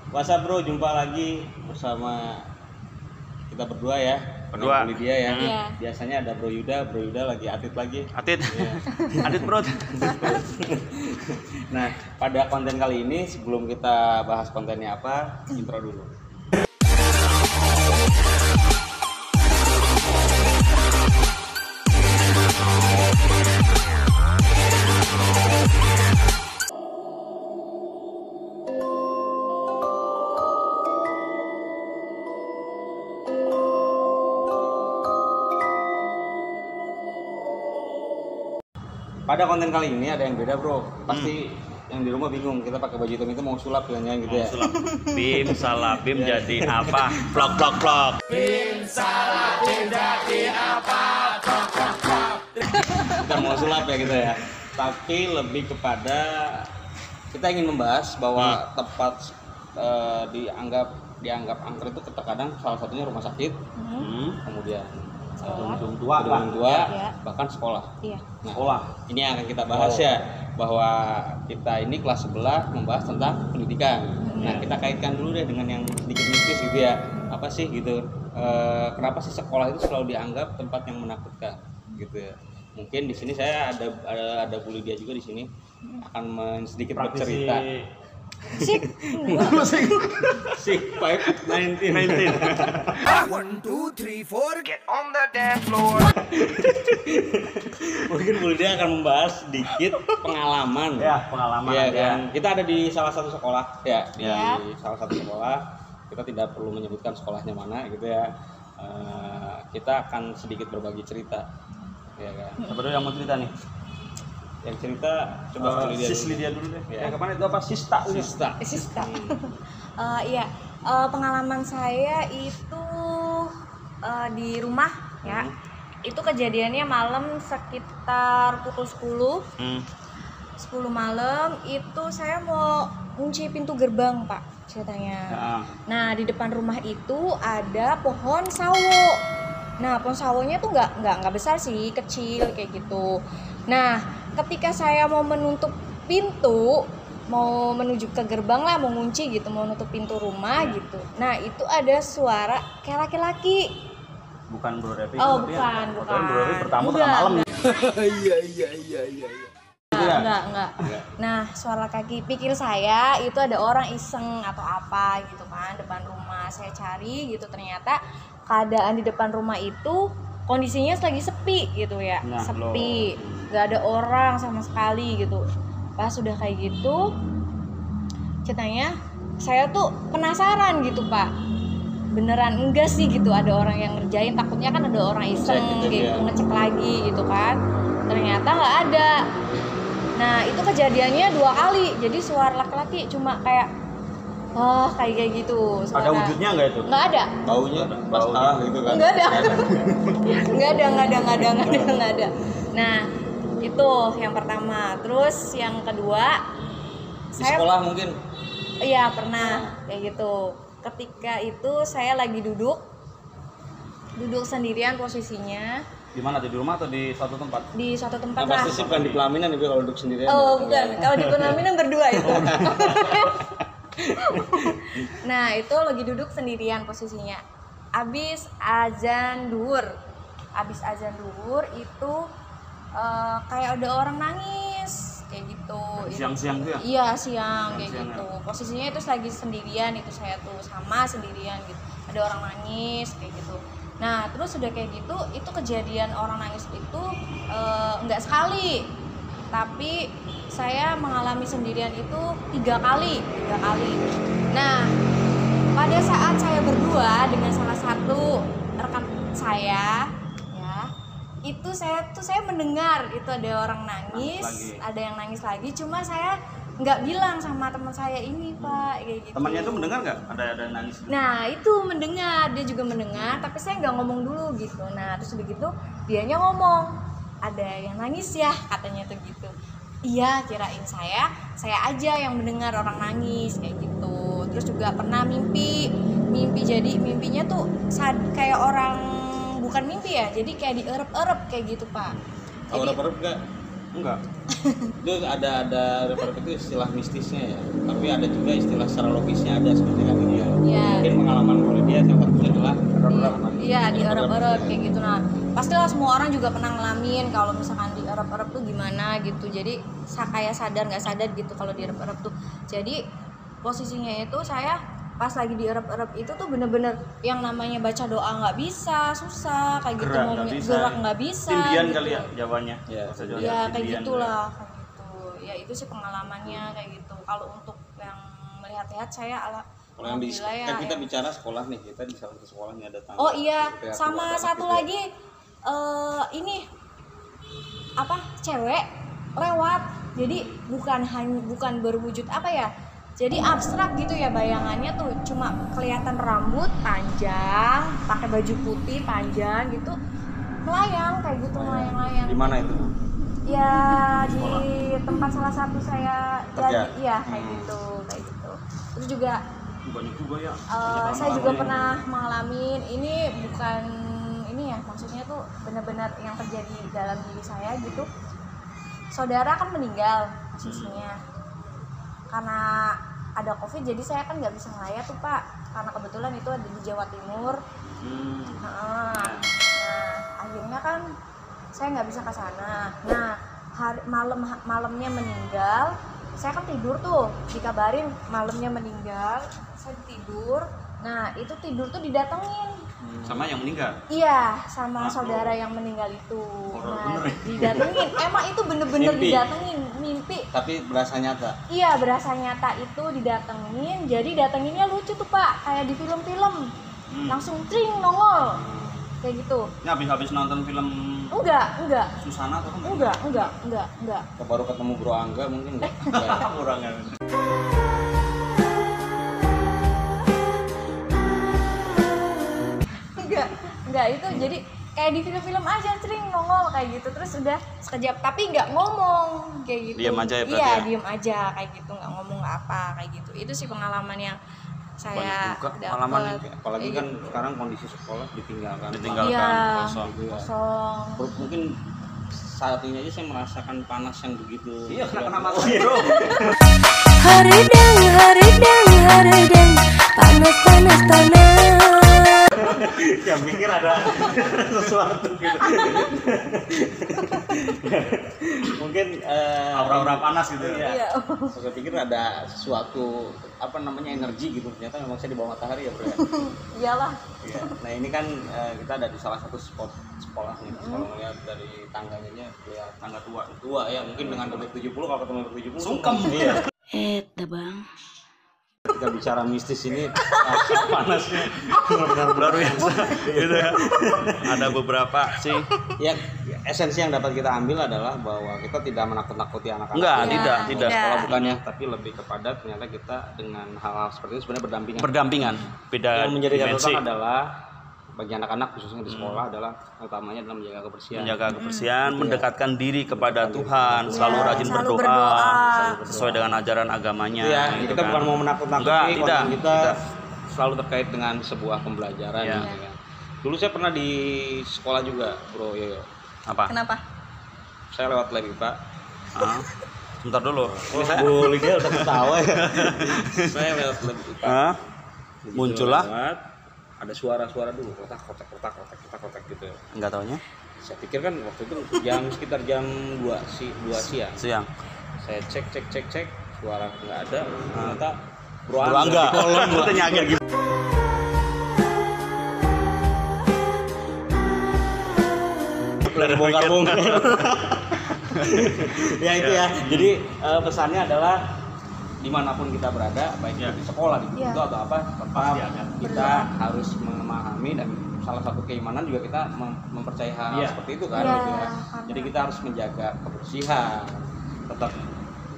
What's up bro, jumpa lagi bersama kita berdua ya. Berdua. Bu Lydia ya. Iya. Biasanya ada Bro Yuda lagi atit lagi. Atit. Iya. Atit bro. Nah, pada konten kali ini sebelum kita bahas kontennya apa, intro dulu. Pada konten kali ini ada yang beda bro. Pasti yang di rumah bingung, kita pakai baju hitam itu mau sulap bilangnya gitu ya. Sulap. Bim salah Bim jadi apa? Vlog. Bim salah Bim jadi apa? Bukan mau sulap ya gitu ya. Tapi lebih kepada kita ingin membahas bahwa tempat dianggap angker itu terkadang salah satunya rumah sakit, kemudian gedung tua, Ya. bahkan sekolah. Iya. Nah, sekolah. Ini yang akan kita bahas ya, bahwa kita ini kelas 11 membahas tentang pendidikan. Nah, kita kaitkan dulu deh dengan yang sedikit mistis gitu ya. Apa sih gitu? Kenapa sih sekolah itu selalu dianggap tempat yang menakutkan gitu ya? Mungkin di sini saya ada Bu Lydia juga di sini akan sedikit bercerita. Sik. Sik 519. 1, 2, 3, 4, get on the dance floor. Mungkin Bu Lydia akan membahas sedikit pengalaman. Ya, pengalaman. Iya kan. Kita ada di salah satu sekolah ya, di Ya. salah satu sekolah. Kita tidak perlu menyebutkan sekolahnya mana gitu ya. Kita akan sedikit berbagi cerita. Ya kan. Siapa dulu yang mau cerita nih? Yang cerita coba Bu Lydia Sis dulu. Lydia dulu deh. Ya. Yang kemana itu apa? Sista. Sista. Iya. Pengalaman saya itu di rumah ya. Itu kejadiannya malam sekitar pukul 10 malam. Itu saya mau kunci pintu gerbang Pak ceritanya. Nah di depan rumah itu ada pohon sawo. Nah pohon sawonya tuh nggak besar sih, kecil kayak gitu. Nah ketika saya mau menutup pintu, mau menuju ke gerbang lah, mau ngunci gitu, mau nutup pintu rumah gitu. Nah itu ada suara kayak laki-laki. Bukan Bro Revi. Oh bukan. Bro Revi bertamu Enggak, tengah malam. Enggak. Nah, suara kaki pikir saya itu ada orang iseng atau apa gitu kan depan rumah. Saya cari gitu, ternyata keadaan di depan rumah itu kondisinya lagi sepi gitu ya. Nah, sepi. Enggak ada orang sama sekali gitu. Pas sudah kayak gitu, ceritanya saya tuh penasaran gitu, Pak. Beneran enggak sih gitu ada orang yang ngerjain, takutnya kan ada orang iseng gitu, ngecek lagi gitu kan. Ternyata nggak ada. Nah itu kejadiannya 2 kali, jadi suara laki-laki cuma kayak kayak gitu suara. Ada wujudnya nggak itu? Nggak ada. Baunya basah gitu kan. Nggak ada. nggak ada. Nah itu yang pertama. Terus yang kedua, Di sekolah mungkin. iya pernah kayak gitu. Ketika itu saya lagi duduk sendirian posisinya. Di mana? Di rumah atau di suatu tempat? Di suatu tempat Nah, lah. pasti sih bukan di pelaminan tapi kalau duduk sendirian. Oh bukan, kalau di pelaminan berdua itu. Nah itu lagi duduk sendirian posisinya. Abis azan duhur itu kayak ada orang nangis kayak gitu. Siang-siang tuh ya? Iya siang kayak Siang, gitu. Posisinya itu lagi sendirian, itu saya tuh sama sendirian gitu. Ada orang nangis kayak gitu. Nah terus udah kayak gitu, itu kejadian orang nangis itu enggak sekali, tapi saya mengalami sendirian itu 3 kali. Nah pada saat saya berdua dengan salah satu rekan saya ya, itu saya mendengar itu ada orang nangis ada yang nangis lagi, cuma saya nggak bilang sama teman saya ini Pak kayak gitu. Temannya itu mendengar nggak? Ada nangis? Nah itu mendengar, dia juga mendengar, tapi saya nggak ngomong dulu gitu. Nah terus begitu dianya ngomong, ada yang nangis ya katanya tuh gitu. Iya kirain saya aja yang mendengar orang nangis kayak gitu. Terus juga pernah mimpi jadi mimpinya tuh kayak orang, bukan mimpi ya, jadi kayak dierep-erep kayak gitu Pak. Jadi, Erep-erep nggak? Enggak. Itu ada beberapa itu istilah mistisnya ya, tapi ada juga istilah secara logisnya ada seperti kan ini ya. Iya. Mungkin pengalaman kalau dia salah satunya adalah Iya, di Arab-Arab kayak gitu. Nah, pastilah semua orang juga pernah ngalamin kalau misalkan di Arab-Arab tuh gimana gitu. Jadi kayak sadar nggak sadar gitu kalau di Arab-Arab tuh. Jadi posisinya itu saya pas lagi di Arab-Arab itu tuh bener-bener yang namanya baca doa nggak bisa, susah kayak gitu, Gerak mau nggak bisa. gerak nggak bisa. Tindian gitu. kali ya jawabannya. Ya, Bahasa Jawa, Ya kayak tindian. gitulah kayak gitu. Ya itu sih pengalamannya kayak gitu. Kalau untuk yang melihat-lihat saya kalau yang di alhamdulillah kan kita ya. bicara sekolah nih, kita di salah satu sekolah nih ada tangga. Oh iya, Kayak sama tua satu banget gitu ya. lagi ini apa cewek lewat. Jadi bukan berwujud apa ya? Jadi abstrak gitu ya bayangannya tuh, cuma kelihatan rambut panjang, pakai baju putih panjang gitu, melayang kayak gitu, melayang-layang. Di mana itu? Ya di tempat salah satu saya Kerja? jadi, iya kayak gitu. Terus juga Banyak juga ya. saya juga pernah mengalami ini, bukan ini ya, maksudnya tuh benar-benar yang terjadi dalam diri saya gitu. Saudara kan meninggal posisinya karena ada COVID, jadi saya kan nggak bisa ngelayat tuh Pak, karena kebetulan itu ada di Jawa Timur. Nah, akhirnya kan saya nggak bisa ke sana. Nah, malamnya meninggal, saya kan tidur tuh, dikabarin malamnya meninggal, saya tidur. Nah, itu tidur tuh didatengin. Sama yang meninggal. Iya, sama Ah, saudara yang meninggal itu. Horor Nah, bener ya? didatengin. Emang itu bener-bener Mimpi. didatengin, mimpi. Tapi berasa nyata. Iya, berasa nyata itu didatengin. Jadi datenginnya lucu tuh Pak, kayak di film-film. Langsung tring nongol. Kayak gitu. Ini habis nonton film Enggak. Susana atau apa? Enggak. Kok baru ketemu Bro Angga mungkin enggak. Kurangan. Enggak itu jadi kayak di film-film aja sering nongol kayak gitu, terus udah sekejap tapi nggak ngomong kayak gitu. Diam aja ya berarti iya ya? diem aja kayak gitu, nggak ngomong nggak apa kayak gitu. Itu sih pengalaman yang saya Banyak juga dapat. pengalamannya. Apalagi kan sekarang kondisi sekolah ditinggalkan. Ditinggalkan Iya. kosong. Gitu ya. Kosong. Mungkin saat ini aja saya merasakan panas yang begitu. Iya, kenapa hero? Haridang, panas tanah. Ya mikir ada sesuatu gitu. Mungkin Aura-aura panas gitu ya. Iya. saya pikir ada sesuatu apa namanya energi gitu, ternyata memang saya di bawah matahari ya Bro ya. Iyalah. Iya. Nah ini kan kita ada di salah satu spot sekolah nih. Kalau melihat dari tangganya lihat tangga tua ya, mungkin dengan umur 70, kalau ketemu umur 70 Sungkem. Iya. Bang. Kita bicara mistis ini Panasnya benar-benar luar biasa gitu ya. Ada beberapa sih. ya esensi yang dapat kita ambil adalah bahwa kita tidak menakut-nakuti anak-anak. Enggak, ini. tidak. tidak. Sekolah bukannya, tapi lebih kepada ternyata kita dengan hal-hal seperti itu sebenarnya berdampingan. Berdampingan. Beda Yang menjadi dimensi. catatan adalah bagi anak-anak khususnya di sekolah adalah utamanya dalam menjaga kebersihan. Menjaga kebersihan, mendekatkan diri kepada Tuhan, selalu Iya, rajin selalu berdoa, berdoa. sesuai dengan ajaran agamanya. Iya, gitu kita kan. bukan mau menakut-nakuti, Enggak, konten tidak, kita tidak. selalu terkait dengan sebuah pembelajaran. Iya. Gitu kan. Dulu saya pernah di sekolah juga, Bro Yoyo. Apa? Kenapa? Saya lewat lab IPA. Ah, sebentar dulu. Ini saya Bu Lydia udah ketawa ya. Saya lewat lab IPA. ah, Begitu muncullah. lewat, ada suara-suara dulu, kotak gitu. Enggak taunya Saya pikir kan waktu itu sekitar jam 2 siang. siang. Saya cek, suara nggak ada. Ternyata Bro Bro Angga. di kolom Itu nyangkir gitu. dari bongkar-bongkar. Ya itu ya. Jadi pesannya adalah dimanapun kita berada, baik Ya. di sekolah, di Ya. itu atau apa, tetap kita harus memahami, dan salah satu keimanan juga kita mempercayai hal Ya. seperti itu kan. Ya, Gitu ya. karena- Jadi kita harus menjaga kebersihan, tetap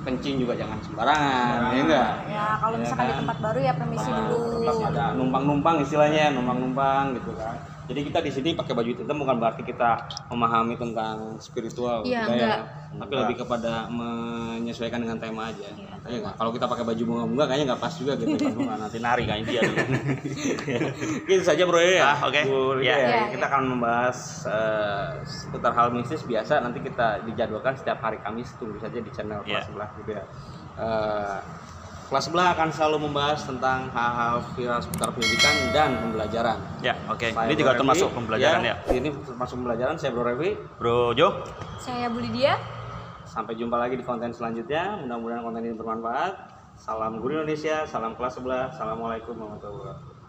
kencing juga jangan sembarangan, ya enggak? Ya kalau Ya misalkan di kan? tempat baru ya permisi dulu. Tetap ada numpang-numpang istilahnya, numpang-numpang gitu kan. Jadi kita di sini pakai baju hitam bukan berarti kita memahami tentang spiritual, Iya, budaya, enggak. tapi lebih kepada menyesuaikan dengan tema aja. Iya. Iya nggak? Kalau kita pakai baju bunga-bunga kayaknya nggak pas juga gitu. Nanti nari kayak dia nih. Itu saja bro ya. Oke. Bu Rida, Ya. ya. Ya, Kita akan membahas seputar hal mistis biasa. Nanti kita dijadwalkan setiap hari Kamis. Tunggu saja di channel Ya. kelas sebelah gitu ya. Kelas sebelah akan selalu membahas tentang hal-hal viral seputar pendidikan dan pembelajaran. Ya, oke. Saya Ini Bro juga Revi, termasuk pembelajaran ya. Ini termasuk pembelajaran. Saya Bro Revi. Bro Jo. Saya Bu Lydia. Sampai jumpa lagi di konten selanjutnya. Mudah-mudahan konten ini bermanfaat. Salam Guru Indonesia, salam kelas sebelah. Assalamualaikum warahmatullahi wabarakatuh.